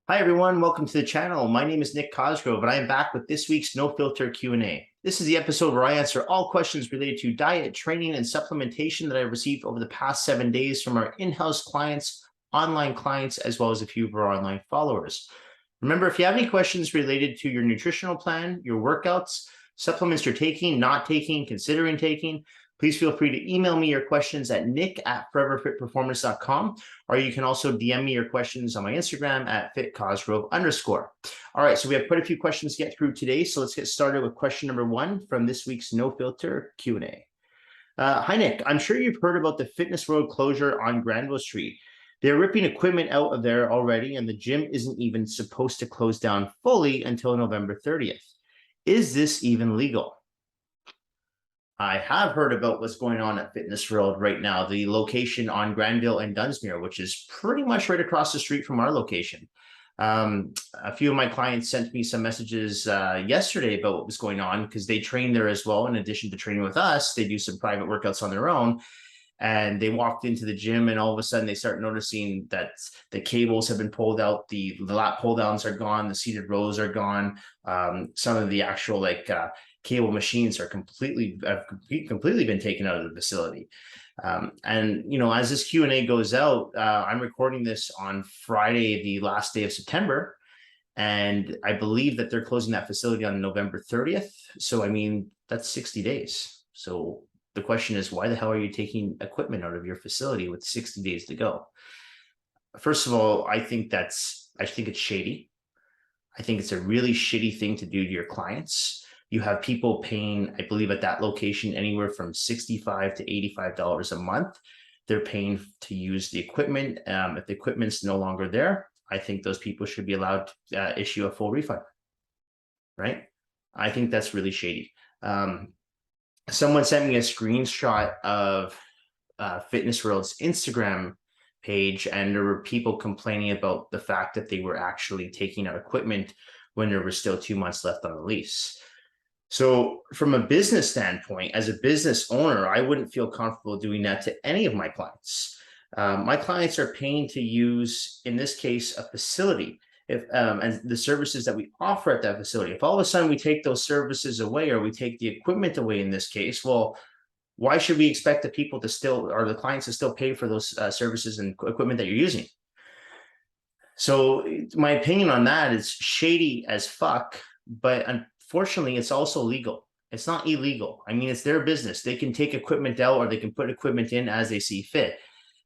Hi everyone, welcome to the channel. My name is Nick Cosgrove and I am back with this week's No Filter Q&A. This is the episode where I answer all questions related to diet, training, and supplementation that I've received over the past 7 days from our in-house clients, online clients, as well as a few of our online followers. Remember, if you have any questions related to your nutritional plan, your workouts, supplements you're taking, not taking, considering taking, please feel free to email me your questions at nick@foreverfitperformance.com, or you can also DM me your questions on my Instagram at @fitcosgrove_. All right, so we have quite a few questions to get through today, so let's get started with question number 1 from this week's No Filter Q&A. Hi, Nick. I'm sure you've heard about the Fitness World closure on Granville Street. They're ripping equipment out of there already, and the gym isn't even supposed to close down fully until November 30th. Is this even legal? I have heard about what's going on at Fitness World right now, the location on Granville and Dunsmuir, which is pretty much right across the street from our location. A few of my clients sent me some messages yesterday about what was going on because they train there as well. In addition to training with us, they do some private workouts on their own. And they walked into the gym and all of a sudden they start noticing that the cables have been pulled out, the lat pull downs are gone, the seated rows are gone. Some of the actual cable machines are completely been taken out of the facility. And as this Q&A goes out, I'm recording this on Friday, the last day of September, and I believe that they're closing that facility on November 30th. So I mean, that's 60 days. So the question is, why the hell are you taking equipment out of your facility with 60 days to go? First of all, I think it's shady. I think it's a really shitty thing to do to your clients. You have people paying, I believe at that location, anywhere from $65 to $85 a month. They're paying to use the equipment. If the equipment's no longer there, I think those people should be allowed to issue a full refund, right? I think that's really shady. Someone sent me a screenshot of Fitness World's Instagram page, and there were people complaining about the fact that they were actually taking out equipment when there were still 2 months left on the lease. So from a business standpoint, as a business owner, I wouldn't feel comfortable doing that to any of my clients. My clients are paying to use, in this case, a facility. And the services that we offer at that facility, if all of a sudden we take those services away, or we take the equipment away in this case, well, why should we expect the people to still, or the clients to still pay for those services and equipment that you're using? So my opinion on that is shady as fuck, but unfortunately it's also legal. It's not illegal. I mean, it's their business. They can take equipment out or they can put equipment in as they see fit.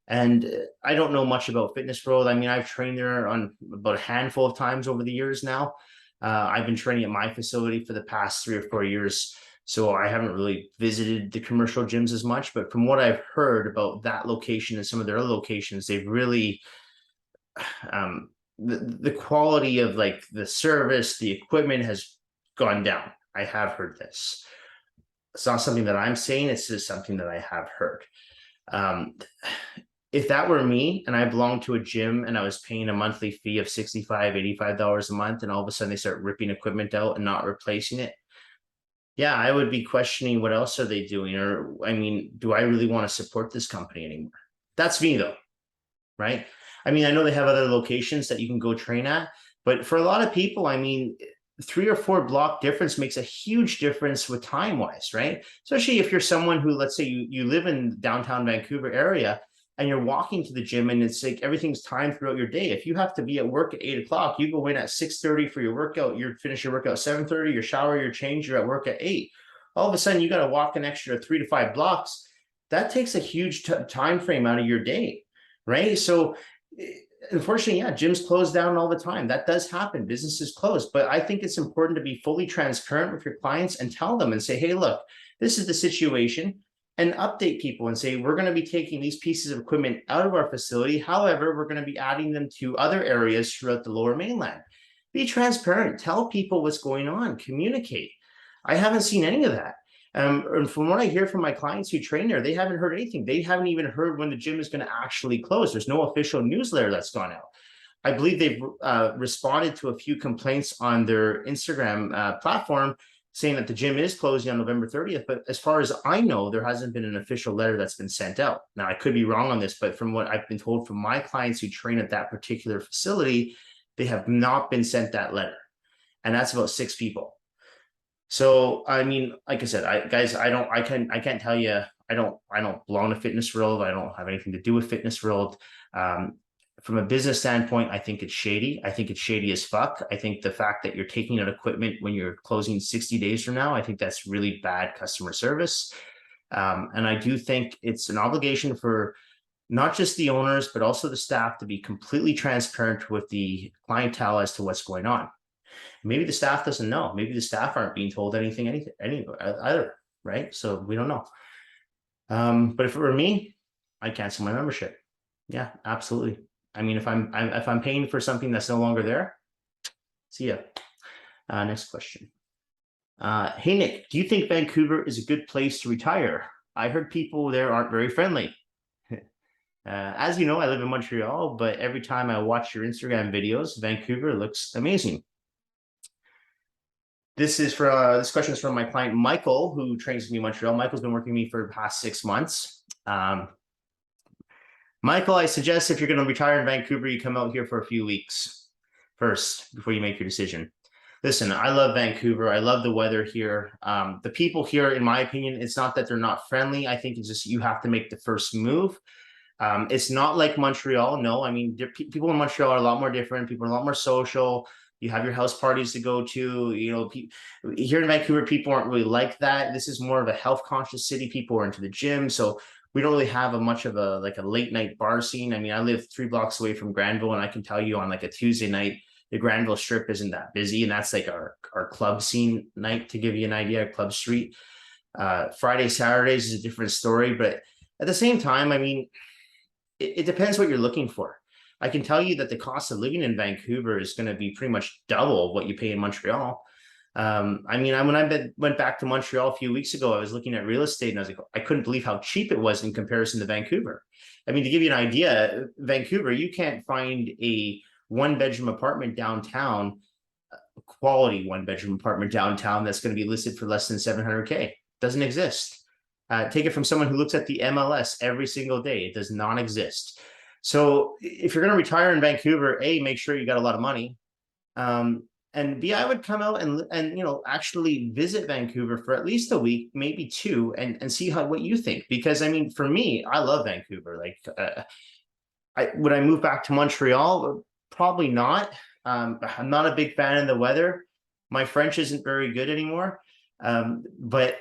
And I don't know much about Fitness World. I mean, I've trained there on about a handful of times over the years now. I've been training at my facility for the past 3 or 4 years, so I haven't really visited the commercial gyms as much. But from what I've heard about that location and some of their other locations, they've really, the quality of the service, the equipment has gone down. I have heard this. It's not something that I'm saying. It's just something that I have heard. If that were me and I belonged to a gym and I was paying a monthly fee of $65, $85 a month, and all of a sudden they start ripping equipment out and not replacing it, yeah, I would be questioning what else are they doing? Or, I mean, do I really want to support this company anymore? That's me though, right? I mean, I know they have other locations that you can go train at, but for a lot of people, I mean, 3 or 4 block difference makes a huge difference with time wise, right? Especially if you're someone who, let's say you live in downtown Vancouver area, and you're walking to the gym and it's like everything's timed throughout your day. If you have to be at work at 8 o'clock, you go in at 6:30 for your workout, you finish your workout 7:30, your shower, your change, you're at work at 8. All of a sudden, you got to walk an extra 3 to 5 blocks. That takes a huge time frame out of your day, right? So unfortunately, yeah, gyms close down all the time. That does happen. Businesses close. But I think it's important to be fully transparent with your clients and tell them and say, hey, look, this is the situation. And update people and say, we're going to be taking these pieces of equipment out of our facility. However, we're going to be adding them to other areas throughout the Lower Mainland. Be transparent. Tell people what's going on. Communicate. I haven't seen any of that. And from what I hear from my clients who train there, they haven't heard anything. They haven't even heard when the gym is going to actually close. There's no official newsletter that's gone out. I believe they've responded to a few complaints on their Instagram platform, saying that the gym is closing on November 30th. But as far as I know, there hasn't been an official letter that's been sent out. Now, I could be wrong on this, but from what I've been told from my clients who train at that particular facility, they have not been sent that letter. And that's about 6 people. So, I mean, like I said, I can't tell you, I don't belong to fitness world. I don't have anything to do with fitness world. From a business standpoint, I think it's shady. I think it's shady as fuck. I think the fact that you're taking out equipment when you're closing 60 days from now, I think that's really bad customer service. And I do think it's an obligation for not just the owners, but also the staff to be completely transparent with the clientele as to what's going on. Maybe the staff doesn't know. Maybe the staff aren't being told anything either, right? So we don't know. But if it were me, I'd cancel my membership. Yeah, absolutely. I mean, if I'm paying for something that's no longer there, see ya. Next question. Hey Nick, do you think Vancouver is a good place to retire? I heard people there aren't very friendly. As you know, I live in Montreal, but every time I watch your Instagram videos, Vancouver looks amazing. This question is from my client Michael, who trains with me in Montreal. Michael's been working with me for the past 6 months. Michael, I suggest if you're going to retire in Vancouver, you come out here for a few weeks first before you make your decision. Listen, I love Vancouver. I love the weather here. The people here, in my opinion, it's not that they're not friendly. I think it's just you have to make the first move. It's not like Montreal. No, I mean, people in Montreal are a lot more different. People are a lot more social. You have your house parties to go to. You know, here in Vancouver, people aren't really like that. This is more of a health conscious city. People are into the gym, so we don't really have much of a late night bar scene. I mean, I live 3 blocks away from Granville, and I can tell you on like a Tuesday night, the Granville Strip isn't that busy, and that's like our club scene night, to give you an idea. Club Street. Friday, Saturdays is a different story, but at the same time, I mean, it depends what you're looking for. I can tell you that the cost of living in Vancouver is going to be pretty much double what you pay in Montreal. I mean, when I went back to Montreal a few weeks ago, I was looking at real estate and I was like, I couldn't believe how cheap it was in comparison to Vancouver. I mean, to give you an idea, Vancouver, you can't find a 1-bedroom apartment downtown, quality 1-bedroom apartment downtown that's going to be listed for less than $700K. Doesn't exist. Take it from someone who looks at the MLS every single day. It does not exist. So if you're going to retire in Vancouver, A, make sure you got a lot of money. And B, I would come out and actually visit Vancouver for at least a week, maybe 2, and see what you think. Because I mean, for me, I love Vancouver. Like, would I move back to Montreal? Probably not. I'm not a big fan of the weather. My French isn't very good anymore. But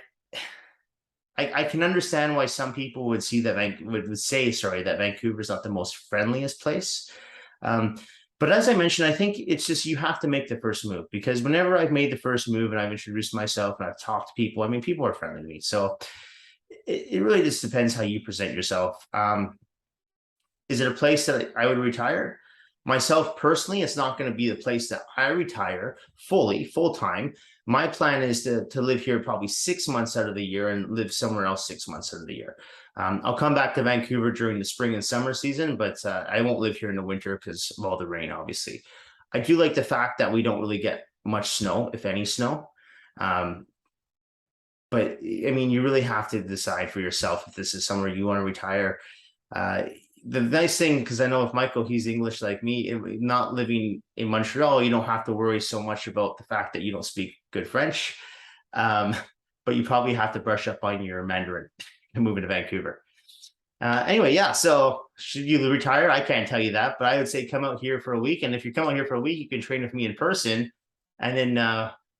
I can understand why some people would say that Vancouver is not the most friendliest place. But as I mentioned, I think it's just you have to make the first move, because whenever I've made the first move and I've introduced myself and I've talked to people, I mean, people are friendly to me. So it really just depends how you present yourself. Is it a place that I would retire? Myself personally, it's not going to be the place that I retire full time. My plan is to live here probably 6 months out of the year and live somewhere else 6 months out of the year. I'll come back to Vancouver during the spring and summer season, but I won't live here in the winter because of all the rain, obviously. I do like the fact that we don't really get much snow, if any snow. But I mean, you really have to decide for yourself if this is somewhere you want to retire. The nice thing, because I know if Michael, he's English like me, not living in Montreal, you don't have to worry so much about the fact that you don't speak good French. But you probably have to brush up on your Mandarin to move into Vancouver. Anyway, yeah, so should you retire? I can't tell you that, but I would say come out here for a week. And if you come out here for a week, you can train with me in person. And then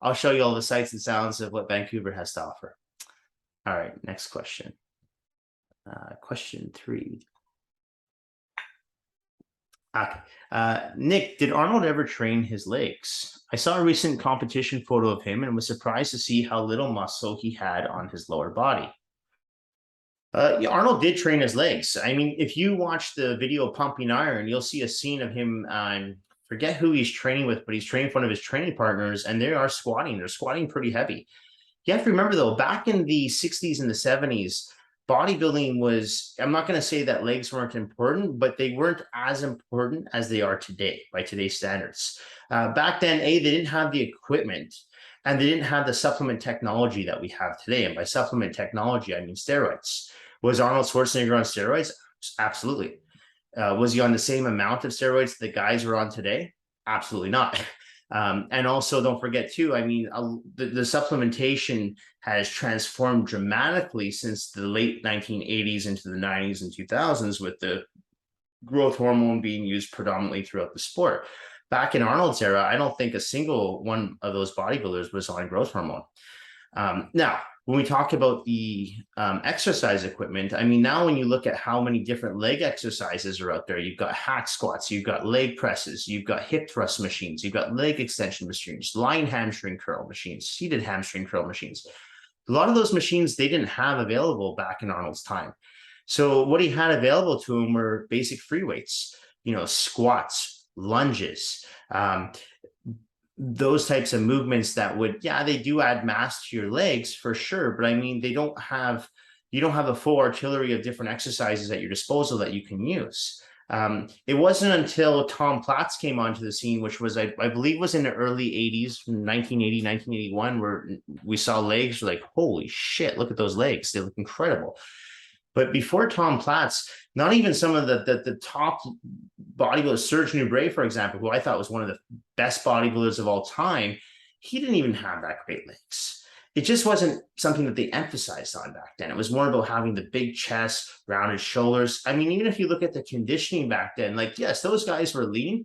I'll show you all the sights and sounds of what Vancouver has to offer. All right, next question. Question 3. Okay. Nick, did Arnold ever train his legs? I saw a recent competition photo of him and was surprised to see how little muscle he had on his lower body. Yeah, Arnold did train his legs. I mean, if you watch the video Pumping Iron, you'll see a scene of him, forget who he's training with, but he's training one of his training partners, and they are squatting. They're squatting pretty heavy. You have to remember, though, back in the 60s and the 70s, bodybuilding was, I'm not going to say that legs weren't important, but they weren't as important as they are today by today's standards. Back then, they didn't have the equipment and they didn't have the supplement technology that we have today. And by supplement technology, I mean steroids. Was Arnold Schwarzenegger on steroids? Absolutely. Was he on the same amount of steroids the guys are on today? Absolutely not. And also don't forget too, I mean, the supplementation has transformed dramatically since the late 1980s into the 90s and 2000s, with the growth hormone being used predominantly throughout the sport. Back in Arnold's era, I don't think a single one of those bodybuilders was on growth hormone. Now, when we talk about the exercise equipment, I mean, now when you look at how many different leg exercises are out there, you've got hack squats, you've got leg presses, you've got hip thrust machines, you've got leg extension machines, lying hamstring curl machines, seated hamstring curl machines. A lot of those machines they didn't have available back in Arnold's time. So what he had available to him were basic free weights, squats, lunges, those types of movements that would, they do add mass to your legs for sure. But I mean, you don't have a full artillery of different exercises at your disposal that you can use. It wasn't until Tom Platz came onto the scene, which was, I believe was in the early 80s, 1980, 1981, where we saw legs like, holy shit, look at those legs. They look incredible. But before Tom Platz, not even some of the top bodybuilders, Serge Nubret, for example, who I thought was one of the best bodybuilders of all time, he didn't even have that great legs. It just wasn't something that they emphasized on back then. It was more about having the big chest, rounded shoulders. I mean, even if you look at the conditioning back then, like, yes, those guys were lean,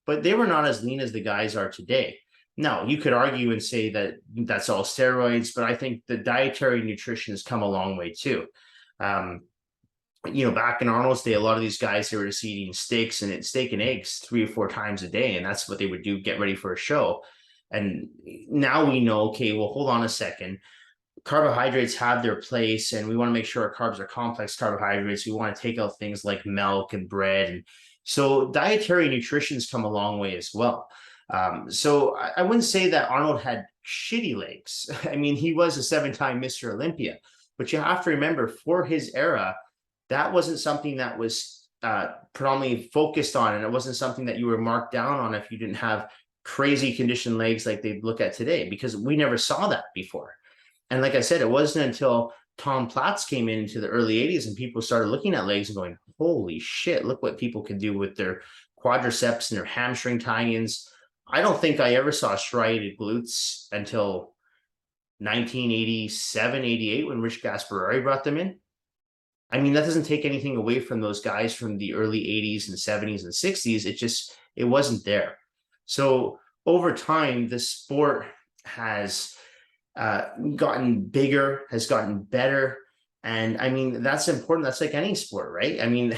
but they were not as lean as the guys are today. Now, you could argue and say that that's all steroids, but I think the dietary nutrition has come a long way too. Back in Arnold's day, a lot of these guys, they were just eating steak and eggs 3 or 4 times a day, and that's what they would do, get ready for a show. And now we know, okay, well, hold on a second. Carbohydrates have their place, and we want to make sure our carbs are complex carbohydrates. We want to take out things like milk and bread. And so dietary nutrition's come a long way as well. So I wouldn't say that Arnold had shitty legs. I mean, he was a 7-time Mr. Olympia. But you have to remember, for his era, that wasn't something that was predominantly focused on, and it wasn't something that you were marked down on if you didn't have crazy conditioned legs like they look at today, because we never saw that before. And like I said, it wasn't until Tom Platz came into the early 80s and people started looking at legs and going, holy shit, look what people can do with their quadriceps and their hamstring tie-ins. I don't think I ever saw striated glutes until 1987, 88, when Rich Gasparari brought them in. I mean, that doesn't take anything away from those guys from the early 80s and 70s and 60s. It wasn't there. So over time, the sport has gotten bigger, has gotten better. And I mean, that's important. That's like any sport, right? I mean,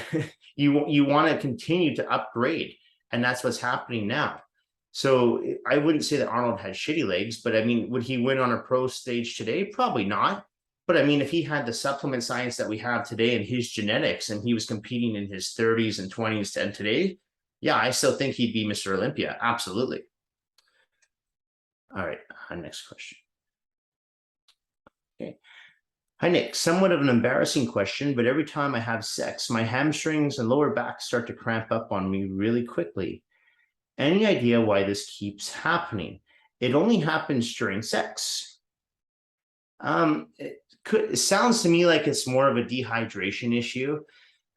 you want to continue to upgrade, and that's what's happening now. So I wouldn't say that Arnold had shitty legs, but I mean, would he win on a pro stage today? Probably not. But I mean, if he had the supplement science that we have today and his genetics, and he was competing in his 30s and 20s and today, I still think he'd be Mr. Olympia. Absolutely. All right, next question. Okay. Hi, Nick. Somewhat of an embarrassing question, but every time I have sex, my hamstrings and lower back start to cramp up on me really quickly. Any idea why this keeps happening? It only happens during sex. It sounds to me like it's more of a dehydration issue.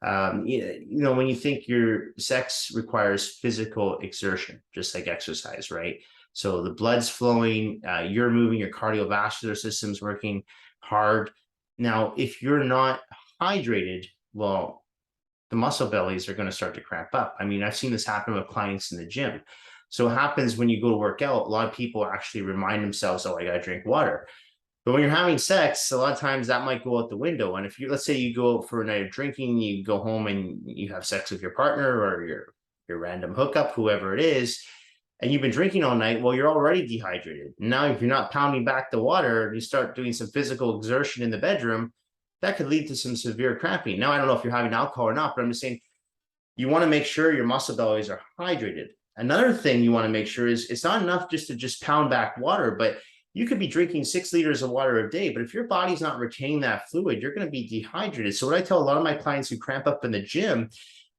When you think your sex requires physical exertion, just like exercise, right? So the blood's flowing, you're moving, your cardiovascular system's working hard. Now, if you're not hydrated, well, the muscle bellies are going to start to cramp up. I mean, I've seen this happen with clients in the gym. So it happens when you go to work out. A lot of people actually remind themselves, oh, I got to drink water. But when you're having sex, a lot of times that might go out the window. And if let's say you go out for a night of drinking, you go home and you have sex with your partner or your random hookup, whoever it is, and you've been drinking all night, well, you're already dehydrated. Now, if you're not pounding back the water and you start doing some physical exertion in the bedroom, that could lead to some severe cramping. Now, I don't know if you're having alcohol or not, but I'm just saying you want to make sure your muscle bellies are hydrated. Another thing you want to make sure is it's not enough just to pound back water, but you could be drinking 6 liters of water a day, but if your body's not retaining that fluid, you're going to be dehydrated. So what I tell a lot of my clients who cramp up in the gym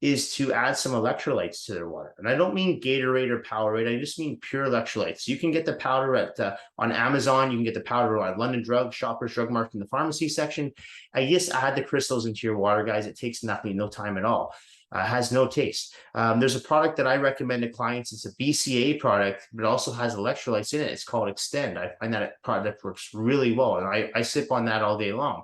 is to add some electrolytes to their water. And I don't mean Gatorade or Powerade. I just mean pure electrolytes. You can get the powder on Amazon. You can get the powder on London Drug, Shoppers Drug Mart in the pharmacy section. I just add the crystals into your water, guys. It takes nothing, no time at all. Has no taste. There's a product that I recommend to clients. It's a BCA product, but it also has electrolytes in it. It's called Extend. I find that product works really well, and I sip on that all day long.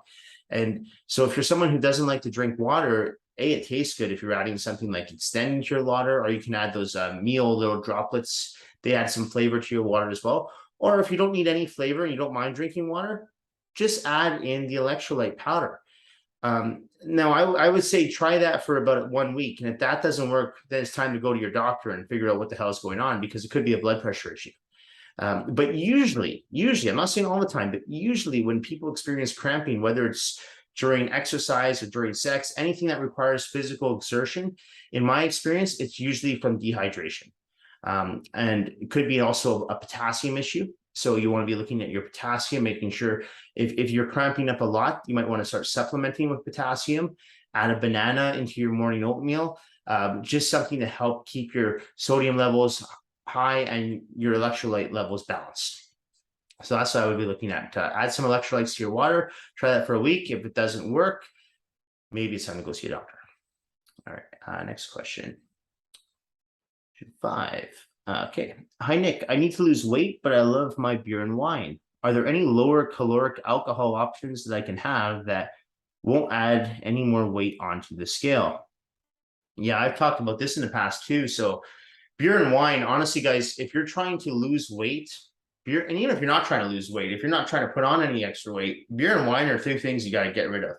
And so if you're someone who doesn't like to drink water, it tastes good if you're adding something like Extend into your water, or you can add those meal little droplets. They add some flavor to your water as well. Or if you don't need any flavor and you don't mind drinking water, just add in the electrolyte powder. Now, I would say try that for about 1 week. And if that doesn't work, then it's time to go to your doctor and figure out what the hell is going on, because it could be a blood pressure issue. But usually, I'm not saying all the time, but usually when people experience cramping, whether it's during exercise or during sex, anything that requires physical exertion, in my experience, it's usually from dehydration. And it could be also a potassium issue. So you want to be looking at your potassium, making sure if you're cramping up a lot, you might want to start supplementing with potassium, add a banana into your morning oatmeal, just something to help keep your sodium levels high and your electrolyte levels balanced. So that's what I would be looking at. Add some electrolytes to your water, try that for a week. If it doesn't work, maybe it's time to go see a doctor. All right, next question. 5. Okay. Hi, Nick. I need to lose weight, but I love my beer and wine. Are there any lower caloric alcohol options that I can have that won't add any more weight onto the scale? Yeah, I've talked about this in the past too. So beer and wine, honestly, guys, if you're trying to lose weight, beer, and even if you're not trying to lose weight, if you're not trying to put on any extra weight, beer and wine are 3 things you got to get rid of.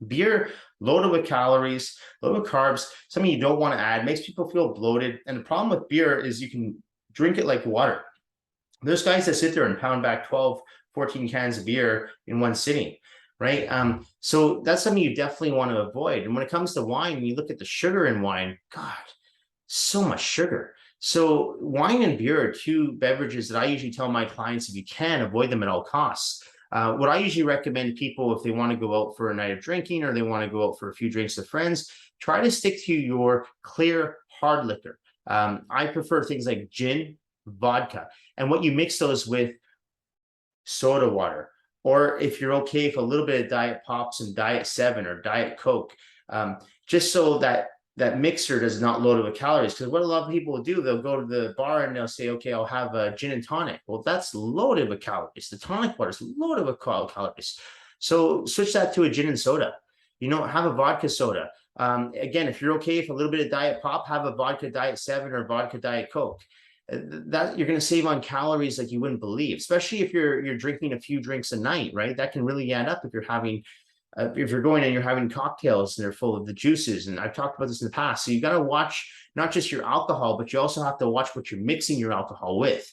Beer, loaded with calories, loaded with carbs, something you don't want to add, makes people feel bloated. And the problem with beer is you can drink it like water. There's guys that sit there and pound back 12, 14 cans of beer in one sitting, right? So that's something you definitely want to avoid. And when it comes to wine, you look at the sugar in wine, God, so much sugar. So wine and beer are 2 beverages that I usually tell my clients, if you can, avoid them at all costs. What I usually recommend people, if they want to go out for a night of drinking or they want to go out for a few drinks with friends, try to stick to your clear hard liquor. I prefer things like gin, vodka, and what you mix those with soda water, or if you're okay with a little bit of Diet Pops and Diet 7 or Diet Coke, just so that mixer does not load it with calories. Because what a lot of people will do, they'll go to the bar and they'll say, okay, I'll have a gin and tonic. Well, that's loaded with calories. The tonic water is loaded with calories. So switch that to a gin and soda. Have a vodka soda. Again, if you're okay with a little bit of Diet Pop, have a vodka Diet 7 or vodka Diet Coke. That you're going to save on calories like you wouldn't believe, especially if you're drinking a few drinks a night, right? That can really add up if you're having if you're going and you're having cocktails and they're full of the juices. And I've talked about this in the past. So you got to watch not just your alcohol, but you also have to watch what you're mixing your alcohol with.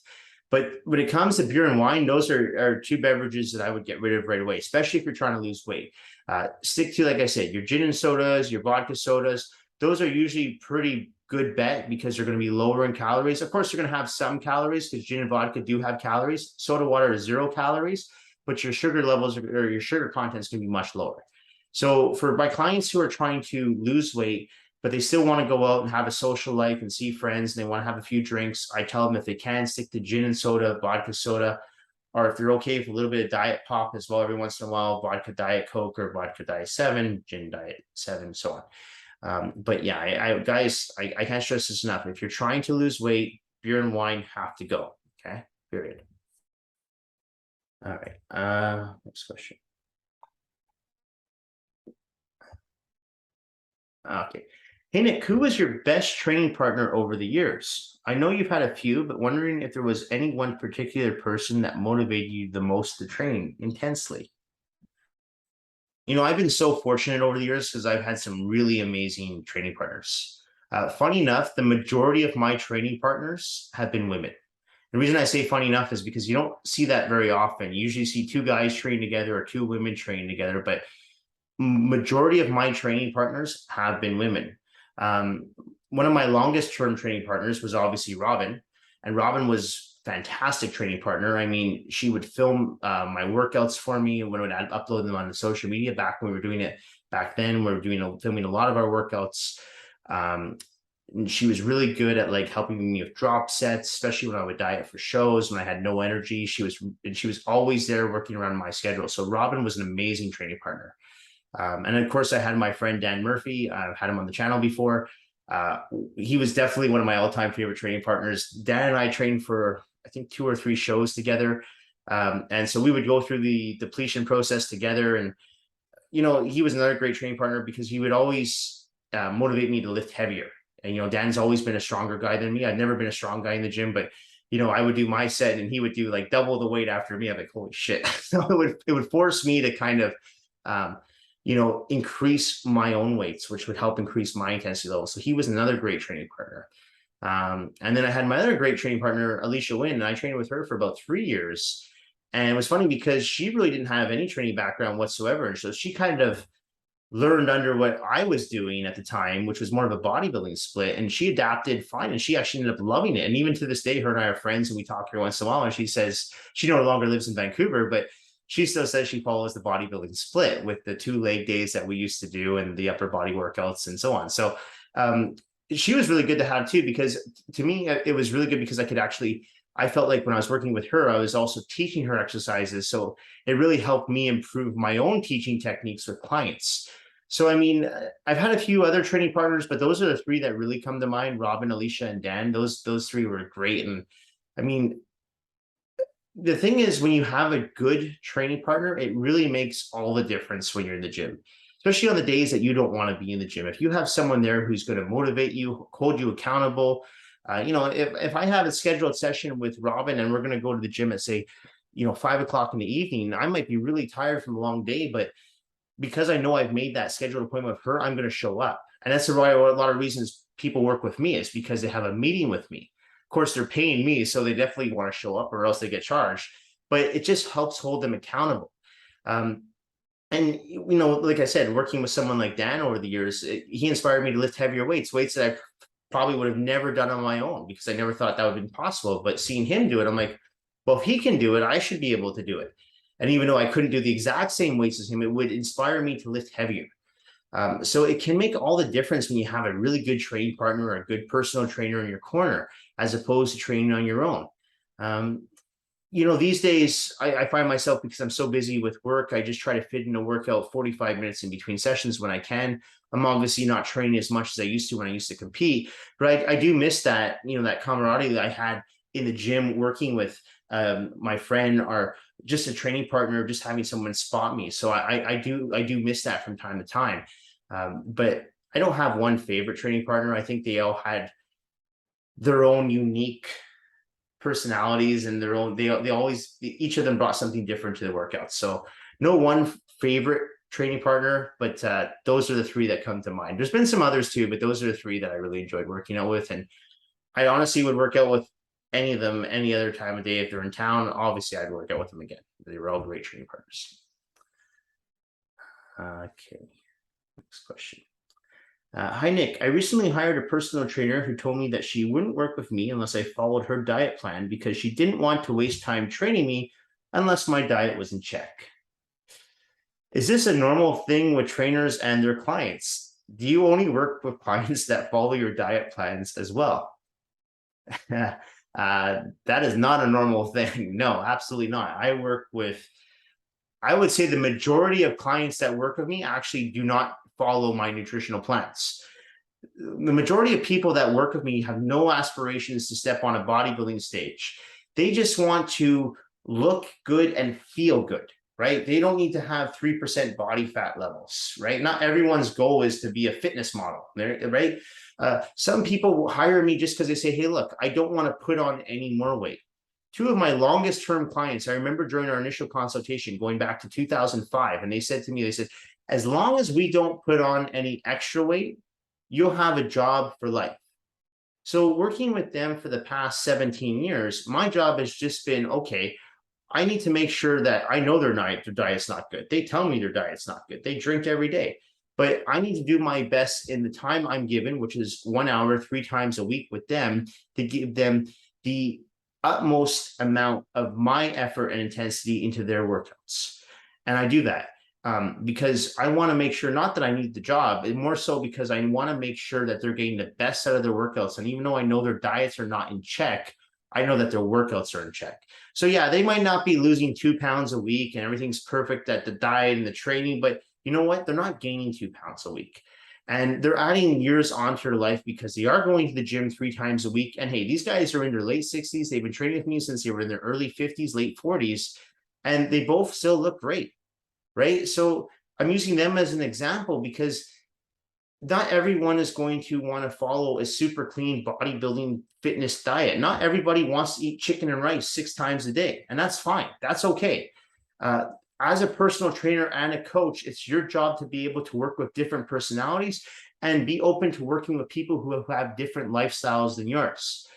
But when it comes to beer and wine, those are 2 beverages that I would get rid of right away, especially if you're trying to lose weight. Stick to, like I said, your gin and sodas, your vodka sodas. Those are usually pretty good bet because they're going to be lower in calories. Of course, they're going to have some calories because gin and vodka do have calories. Soda water is 0 calories. But your sugar levels or your sugar contents can be much lower. So for my clients who are trying to lose weight, but they still want to go out and have a social life and see friends, and they want to have a few drinks, I tell them if they can, stick to gin and soda, vodka soda, or if they're okay with a little bit of Diet Pop as well every once in a while, vodka Diet Coke or vodka Diet 7, gin Diet 7, so on. But yeah, guys, I can't stress this enough. If you're trying to lose weight, beer and wine have to go, okay? Period. All right, next question. Okay. Hey, Nick, who was your best training partner over the years? I know you've had a few, but wondering if there was any one particular person that motivated you the most to train intensely. I've been so fortunate over the years because I've had some really amazing training partners. Funny enough, the majority of my training partners have been women. The reason I say funny enough is because you don't see that very often. You usually see 2 guys train together or 2 women train together, but majority of my training partners have been women. One of my longest term training partners was obviously Robin, and Robin was a fantastic training partner. I mean, she would film my workouts for me when I would upload them on the social media back when we were doing it back then. We were filming a lot of our workouts. And she was really good at helping me with drop sets, especially when I would diet for shows, when I had no energy. She was always there working around my schedule. So Robin was an amazing training partner. And of course, I had my friend Dan Murphy. I've had him on the channel before. He was definitely one of my all-time favorite training partners. Dan and I trained for, I think, 2 or 3 shows together. And so we would go through the depletion process together. And, he was another great training partner because he would always motivate me to lift heavier. And, Dan's always been a stronger guy than me. I've never been a strong guy in the gym, but, I would do my set and he would do like double the weight after me. I'm like, holy shit. So it would force me to kind of, increase my own weights, which would help increase my intensity level. So he was another great training partner. And then I had my other great training partner, Alicia Wynn, and I trained with her for about 3 years. And it was funny because she really didn't have any training background whatsoever. And so she kind of learned under what I was doing at the time, which was more of a bodybuilding split. And she adapted fine. And she actually ended up loving it. And even to this day, her and I are friends and we talk every once in a while. And she says she no longer lives in Vancouver, but she still says she follows the bodybuilding split with the 2 leg days that we used to do and the upper body workouts and so on. So she was really good to have too, because to me, it was really good because I felt like when I was working with her, I was also teaching her exercises. So it really helped me improve my own teaching techniques with clients. So, I've had a few other training partners, but those are the 3 that really come to mind: Robin, Alicia, and Dan. Those 3 were great. And the thing is, when you have a good training partner, it really makes all the difference when you're in the gym, especially on the days that you don't want to be in the gym. If you have someone there who's going to motivate you, hold you accountable, if I have a scheduled session with Robin and we're going to go to the gym at, say, 5 o'clock in the evening, I might be really tired from a long day, but because I know I've made that scheduled appointment with her, I'm going to show up. And that's a lot of reasons people work with me, is because they have a meeting with me. Of course, they're paying me, so they definitely want to show up or else they get charged. But it just helps hold them accountable. And, like I said, working with someone like Dan over the years, he inspired me to lift heavier weights that I probably would have never done on my own because I never thought that would have been possible. But seeing him do it, I'm like, well, if he can do it, I should be able to do it. And even though I couldn't do the exact same weights as him, it would inspire me to lift heavier. So it can make all the difference when you have a really good training partner or a good personal trainer in your corner, as opposed to training on your own. These days I find myself, because I'm so busy with work, I just try to fit in a workout 45 minutes in between sessions when I can. I'm obviously not training as much as I used to when I used to compete, but I do miss that, that camaraderie that I had in the gym, working with my friend or just a training partner, just having someone spot me. So I do miss that from time to time. But I don't have one favorite training partner. I think they all had their own unique personalities and their own, each of them brought something different to the workouts. So no one favorite training partner, but those are the 3 that come to mind. There's been some others too, but those are the 3 that I really enjoyed working out with. And I honestly would work out with any of them any other time of day. If they're in town, obviously I'd work out with them again. They were all great training partners. Okay, next question. Hi, Nick. I recently hired a personal trainer who told me that she wouldn't work with me unless I followed her diet plan because she didn't want to waste time training me unless my diet was in check. Is this a normal thing with trainers and their clients? Do you only work with clients that follow your diet plans as well? That is not a normal thing. No, absolutely not. I would say the majority of clients that work with me actually do not follow my nutritional plans. The majority of people that work with me have no aspirations to step on a bodybuilding stage. They just want to look good and feel good, right? They don't need to have 3% body fat levels, right? Not everyone's goal is to be a fitness model, right? Some people hire me just because they say, hey, look, I don't want to put on any more weight. 2 of my longest term clients, I remember during our initial consultation going back to 2005, and they said to me, as long as we don't put on any extra weight, you'll have a job for life. So working with them for the past 17 years, my job has just been, okay, I need to make sure that I know their diet's not good. They tell me their diet's not good. They drink every day. But I need to do my best in the time I'm given, which is 1 hour, 3 times a week with them, to give them the utmost amount of my effort and intensity into their workouts. And I do that because I want to make sure, not that I need the job, more so because I want to make sure that they're getting the best out of their workouts. And even though I know their diets are not in check, I know that their workouts are in check. So yeah, they might not be losing 2 pounds a week and everything's perfect at the diet and the training, but you know what? They're not gaining 2 pounds a week. And they're adding years onto their life because they are going to the gym 3 times a week. And hey, these guys are in their late 60s. They've been training with me since they were in their early 50s, late 40s, and they both still look great, right? So I'm using them as an example because not everyone is going to want to follow a super clean bodybuilding fitness diet. Not everybody wants to eat chicken and rice 6 times a day, and that's fine. That's okay. As a personal trainer and a coach, it's your job to be able to work with different personalities and be open to working with people who have different lifestyles than yours.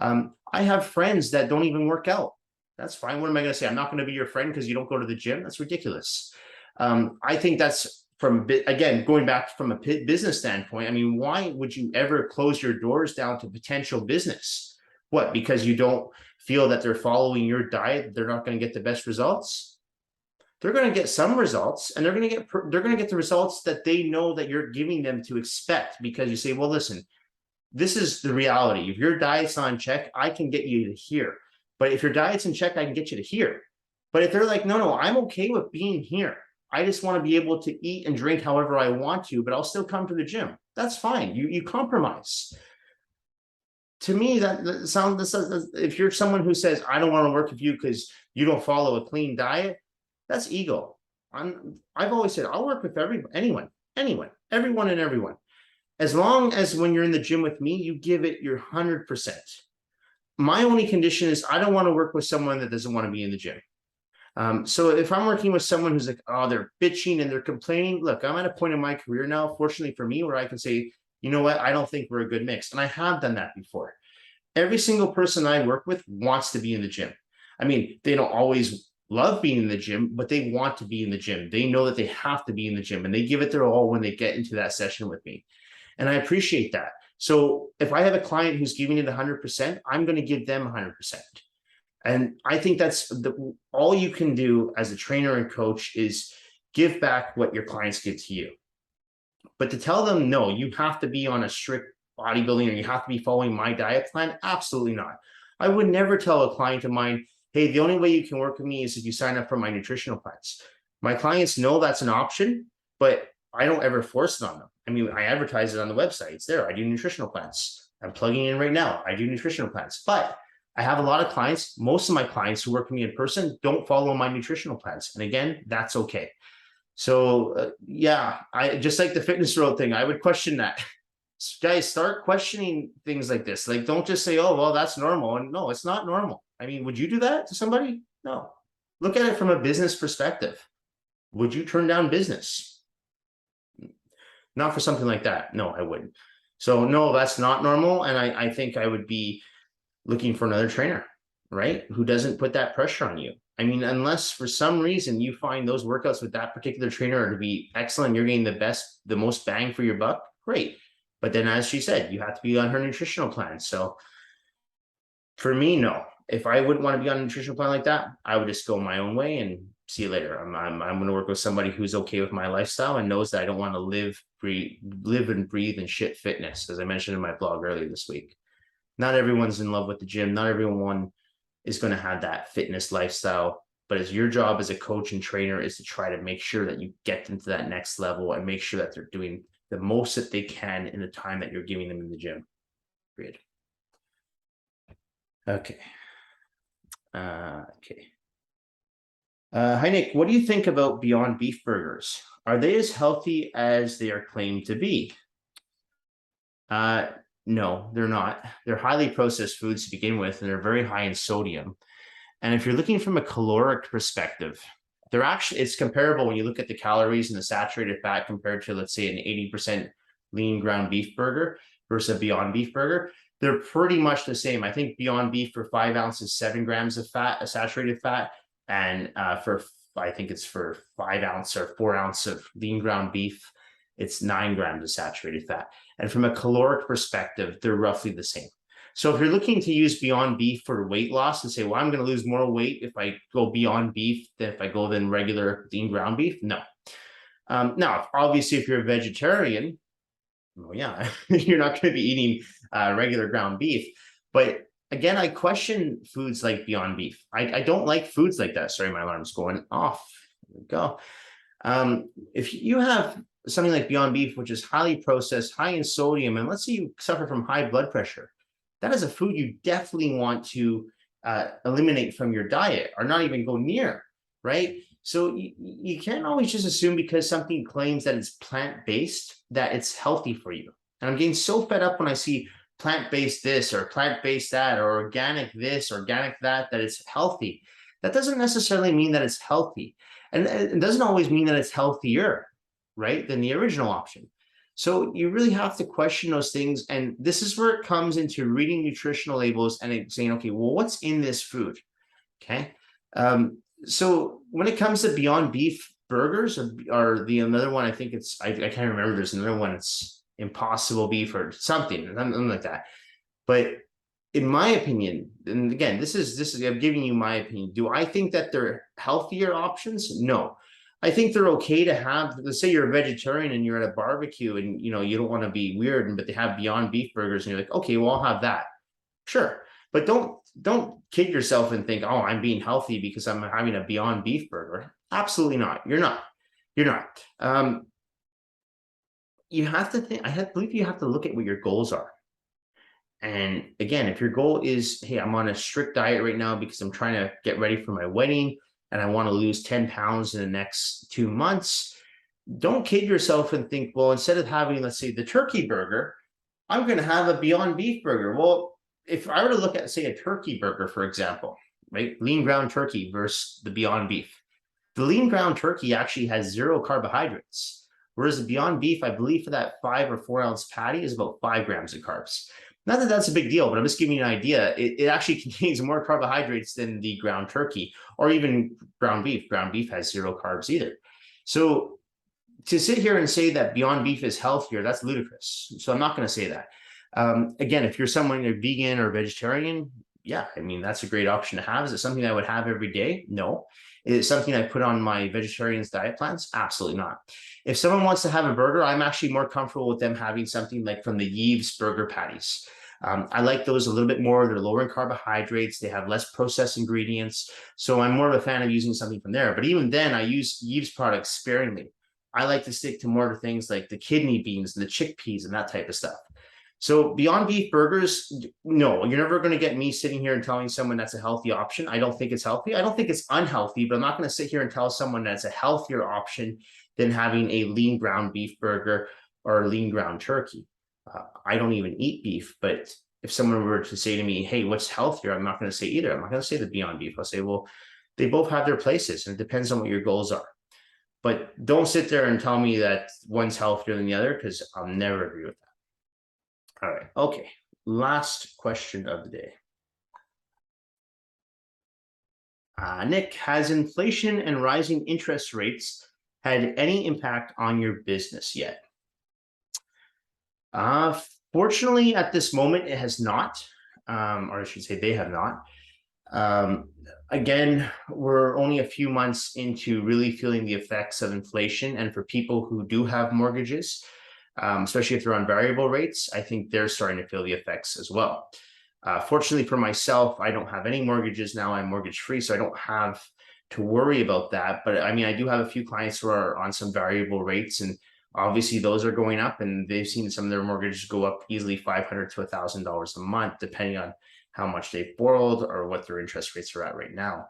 I have friends that don't even work out. That's fine. What am I going to say? I'm not going to be your friend because you don't go to the gym. That's ridiculous. I think that's again, going back from a business standpoint. I mean, why would you ever close your doors down to potential business? What, because you don't feel that they're following your diet, they're not going to get the best results? They're going to get some results, and they're going to get the results that they know that you're giving them to expect, because you say, well, listen, this is the reality. If your diet's on check, I can get you to here. But if your diet's in check, I can get you to here. But if they're like, no, I'm okay with being here. I just want to be able to eat and drink however I want to, but I'll still come to the gym. That's fine. You compromise. To me, that sounds, if you're someone who says, I don't want to work with you because you don't follow a clean diet, that's ego. I've always said, I'll work with anyone, everyone and everyone. As long as when you're in the gym with me, you give it your 100%. My only condition is I don't want to work with someone that doesn't want to be in the gym. So if I'm working with someone who's like, oh, they're bitching and they're complaining, look, I'm at a point in my career now, fortunately for me, where I can say, you know what, I don't think we're a good mix. And I have done that before. Every single person I work with wants to be in the gym. I mean, they don't always love being in the gym, but they want to be in the gym. They know that they have to be in the gym, and they give it their all when they get into that session with me. And I appreciate that. So if I have a client who's giving it 100%, I'm going to give them 100%. And I think that's all you can do as a trainer and coach is give back what your clients give to you. But to tell them, no, you have to be on a strict bodybuilding or you have to be following my diet plan, absolutely not. I would never tell a client of mine, hey, the only way you can work with me is if you sign up for my nutritional plans. My clients know that's an option, but I don't ever force it on them. I mean, I advertise it on the website. It's there. I do nutritional plans. I'm plugging in right now. I do nutritional plans. But I have a lot of clients. Most of my clients who work with me in person don't follow my nutritional plans. And again, that's okay. So yeah, I just like the fitness world thing. I would question that. Guys, start questioning things like this. Like, don't just say, oh, well, that's normal. And no, it's not normal. I mean, would you do that to somebody? No. Look at it from a business perspective. Would you turn down business? Not for something like that. No, I wouldn't. So no, that's not normal. And I think I would be looking for another trainer, right? Who doesn't put that pressure on you. I mean, unless for some reason you find those workouts with that particular trainer to be excellent, you're getting the most bang for your buck, great. But then, as she said, you have to be on her nutritional plan. So for me, no. If I wouldn't want to be on a nutritional plan like that, I would just go my own way and see you later. I'm going to work with somebody who's okay with my lifestyle and knows that I don't want to live and breathe in shit fitness, as I mentioned in my blog earlier this week. Not everyone's in love with the gym. Not everyone is going to have that fitness lifestyle. But as your job as a coach and trainer is to try to make sure that you get them to that next level and make sure that they're doing the most that they can in the time that you're giving them in the gym. Period. Okay. Hi, Nick. What do you think about Beyond Beef burgers? Are they as healthy as they are claimed to be? No, they're not. They're highly processed foods to begin with, and they're very high in sodium. And if you're looking from a caloric perspective, it's comparable when you look at the calories and the saturated fat compared to, let's say, an 80% lean ground beef burger versus a Beyond Beef burger. They're pretty much the same. I think Beyond Beef for 5 ounces, 7 grams of fat, a saturated fat, and I think it's for 5 ounce or 4 ounce of lean ground beef, it's 9 grams of saturated fat. And from a caloric perspective, they're roughly the same. So if you're looking to use Beyond Beef for weight loss and say, well, I'm going to lose more weight if I go Beyond Beef than if I go than regular lean ground beef, no. Now, obviously, if you're a vegetarian, well, yeah, you're not going to be eating regular ground beef. But again, I question foods like Beyond Beef. I don't like foods like that. Sorry, my alarm's going off. There we go. If you have something like Beyond Beef, which is highly processed, high in sodium, and let's say you suffer from high blood pressure, that is a food you definitely want to eliminate from your diet or not even go near, right? So you can't always just assume because something claims that it's plant-based that it's healthy for you. And I'm getting so fed up when I see plant-based this or plant-based that or organic this, organic that it's healthy. That doesn't necessarily mean that it's healthy. And it doesn't always mean that it's healthier, right, than the original option. So you really have to question those things. And this is where it comes into reading nutritional labels and saying, okay, well, what's in this food? Okay. So when it comes to Beyond Beef burgers or the another one, I think it's, I can't remember. There's another one. It's Impossible Beef or something like that. But in my opinion, and again, this is I'm giving you my opinion. Do I think that they're healthier options? No. I think they're okay to have. Let's say you're a vegetarian and you're at a barbecue and you don't want to be weird, but they have Beyond Beef burgers and you're like, okay, well, I'll have that. Sure. But don't kid yourself and think, oh, I'm being healthy because I'm having a Beyond Beef burger. Absolutely not. You're not. You're not. You have to think, I believe you have to look at what your goals are. And again, if your goal is, hey, I'm on a strict diet right now because I'm trying to get ready for my wedding and I want to lose 10 pounds in the next 2 months, don't kid yourself and think, well, instead of having, let's say, the turkey burger, I'm going to have a Beyond Beef burger. Well, if I were to look at, say, a turkey burger, for example, right, lean ground turkey versus the Beyond Beef, the lean ground turkey actually has 0 carbohydrates, whereas the Beyond Beef, I believe for that 5 or 4 ounce patty is about 5 grams of carbs. Not that that's a big deal, but I'm just giving you an idea. It actually contains more carbohydrates than the ground turkey or even ground beef. Ground beef has 0 carbs either. So to sit here and say that Beyond Beef is healthier, that's ludicrous. So I'm not going to say that. Again, if you're someone you're vegan or vegetarian, yeah, I mean, that's a great option to have. Is it something I would have every day? No. Is it something I put on my vegetarian's diet plans? Absolutely not. If someone wants to have a burger, I'm actually more comfortable with them having something like from the Yves burger patties. I like those a little bit more. They're lower in carbohydrates. They have less processed ingredients. So I'm more of a fan of using something from there. But even then, I use Yves products sparingly. I like to stick to more to things like the kidney beans and the chickpeas and that type of stuff. So Beyond Beef burgers, no, you're never going to get me sitting here and telling someone that's a healthy option. I don't think it's healthy. I don't think it's unhealthy, but I'm not going to sit here and tell someone that's a healthier option than having a lean ground beef burger or lean ground turkey. I don't even eat beef, but if someone were to say to me, hey, what's healthier? I'm not going to say either. I'm not going to say the Beyond Beef. I'll say, well, they both have their places and it depends on what your goals are. But don't sit there and tell me that one's healthier than the other because I'll never agree with that. All right. Okay. Last question of the day. Nick, has inflation and rising interest rates had any impact on your business yet? Fortunately, at this moment, it has not, or I should say they have not. Again, we're only a few months into really feeling the effects of inflation. And for people who do have mortgages, especially if they're on variable rates, I think they're starting to feel the effects as well. Fortunately for myself, I don't have any mortgages now. I'm mortgage free, so I don't have to worry about that. But I mean, I do have a few clients who are on some variable rates, and obviously those are going up, and they've seen some of their mortgages go up easily $500 to $1,000 a month, depending on how much they've borrowed or what their interest rates are at right now.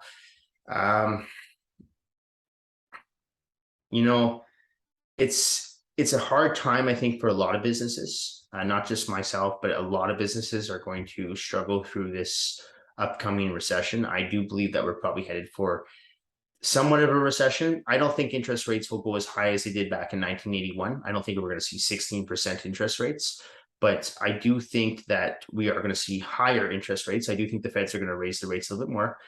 It's a hard time, I think, for a lot of businesses, not just myself, but a lot of businesses are going to struggle through this upcoming recession. I do believe that we're probably headed for somewhat of a recession. I don't think interest rates will go as high as they did back in 1981. I don't think we're going to see 16% interest rates, but I do think that we are going to see higher interest rates. I do think the Feds are going to raise the rates a little bit more.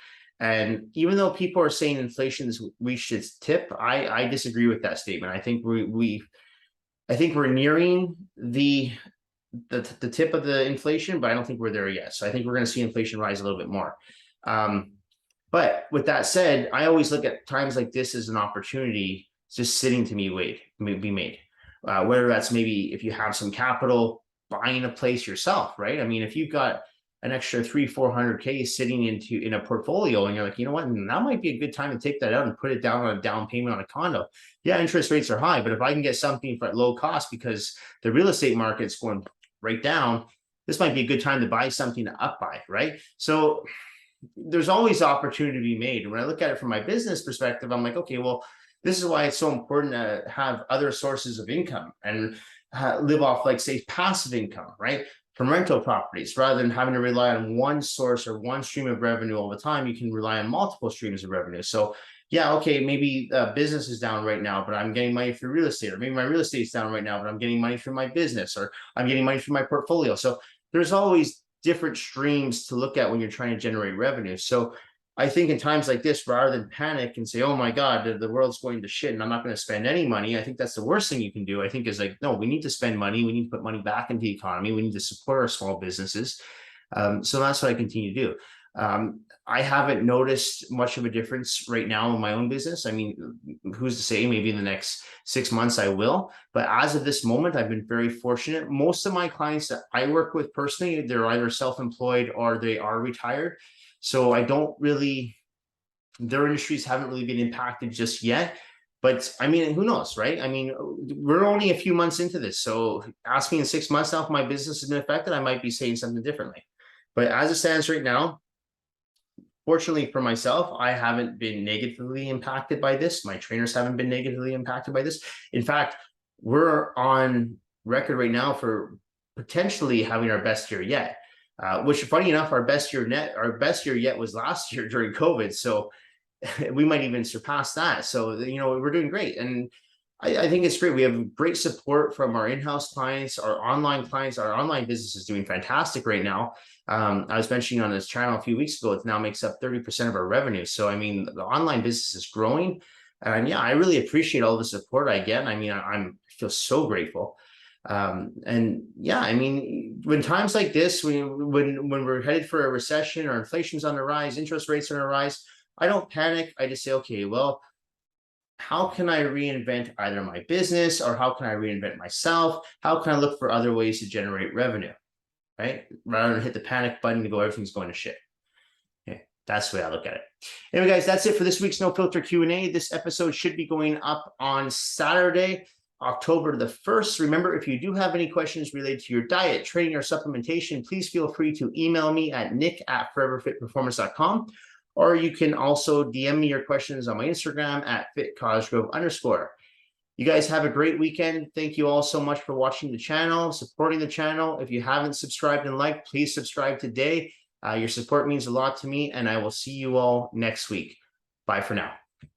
And even though people are saying inflation has reached its tip, I disagree with that statement. I think we're nearing the tip of the inflation, but I don't think we're there yet. So I think we're going to see inflation rise a little bit more. But with that said, I always look at times like this as an opportunity just sitting to be made. Whether that's maybe if you have some capital, buying a place yourself, right? I mean, if you've got an extra 300-400K sitting in a portfolio, and you're like, you know what, that might be a good time to take that out and put it down on a down payment on a condo. Yeah, interest rates are high, but if I can get something for at low cost because the real estate market's going right down, this might be a good time to buy something to up buy, right? So there's always opportunity to be made. And when I look at it from my business perspective, I'm like, okay, well, this is why it's so important to have other sources of income and live off, like, say, passive income, right? From rental properties, rather than having to rely on one source or one stream of revenue all the time. You can rely on multiple streams of revenue. So yeah, okay, maybe business is down right now, but I'm getting money through real estate, or maybe my real estate is down right now, but I'm getting money through my business, or I'm getting money through my portfolio. So there's always different streams to look at when you're trying to generate revenue. So I think in times like this, rather than panic and say, oh my God, the world's going to shit and I'm not going to spend any money, I think that's the worst thing you can do. I think is like, no, we need to spend money. We need to put money back into the economy. We need to support our small businesses. So that's what I continue to do. I haven't noticed much of a difference right now in my own business. I mean, who's to say, maybe in the next 6 months I will, but as of this moment, I've been very fortunate. Most of my clients that I work with personally, they're either self-employed or they are retired. So I don't really, their industries haven't really been impacted just yet. But I mean, who knows, right? I mean, we're only a few months into this. So ask me in 6 months now if my business has been affected, I might be saying something differently. But as it stands right now, fortunately for myself, I haven't been negatively impacted by this. My trainers haven't been negatively impacted by this. In fact, we're on record right now for potentially having our best year yet. Which, funny enough, our best year yet was last year during COVID. So we might even surpass that. So, you know, we're doing great. And I think it's great. We have great support from our in-house clients, our online clients. Our online business is doing fantastic right now. I was mentioning on this channel a few weeks ago, it now makes up 30% of our revenue. So, I mean, the online business is growing. And yeah, I really appreciate all the support I get. I mean, I feel so grateful. And yeah, I mean, when times like this, when we're headed for a recession or inflation's on the rise, interest rates are on the rise, I don't panic. I just say, okay, well, how can I reinvent either my business, or how can I reinvent myself? How can I look for other ways to generate revenue, right? Rather than hit the panic button to go, everything's going to shit. Okay, that's the way I look at it. Anyway, guys, that's it for this week's No Filter Q&A. This episode should be going up on Saturday, October the 1st. Remember, if you do have any questions related to your diet, training, or supplementation, please feel free to email me at nick@foreverfitperformance.com. Or you can also DM me your questions on my Instagram at @fitcosgrove_. You guys have a great weekend. Thank you all so much for watching the channel, supporting the channel. If you haven't subscribed and liked, please subscribe today. Your support means a lot to me, and I will see you all next week. Bye for now.